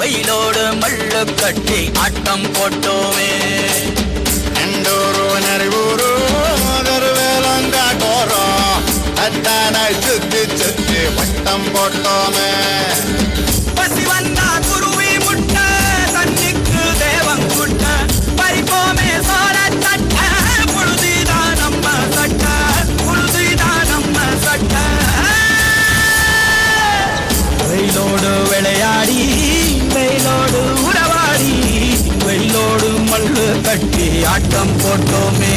வெயிலோடு மல்லு கட்டி ஆட்டம் போட்டோமே எண்டூரு நரிவூரு வேலங்காட்டோரம் அத்தானை சுத்தி சுத்தி வட்டம் போட்டோமே பசி வந்தா குருவி முட்டை தண்ணிக்கு தேவம் குட்ட பறிப்போமே சோர தட்ட புழுதிதான் நம்ம சட்ட புழுதிதான் நம்ம சட்ட வெயிலோடு விளையாடி வெயிலோடு உறவாடி வெயிலோடு மல்லு கட்டி ஆட்டம் போட்டோமே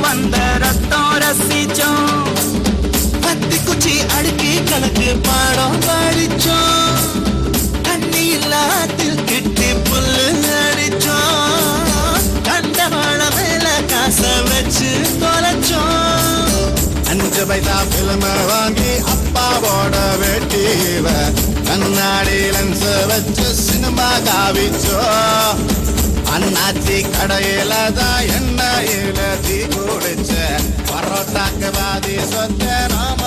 வந்த ரத்தம் ரசிச்சோம் பத்தி குச்சி அடுக்கி கணக்கு பாடம் படிச்சோம் தண்ணி இல்லாத்தில் கிட்டி புல்லு அடிச்சோம் கண்டவாழ மேல காச வச்சு தொலைச்சோம் 5 பைசா பிலிம வாங்கி அப்பாவோட வெட்டிவ கண்ணாடி லென்ஸ் வச்சு சினிமா காவிச்சோம் அண்ணாச்சி கடையில தான் எண்ணெயில தீ குடிச்ச பரோட்டாக்கு பாதி சொத்த நாம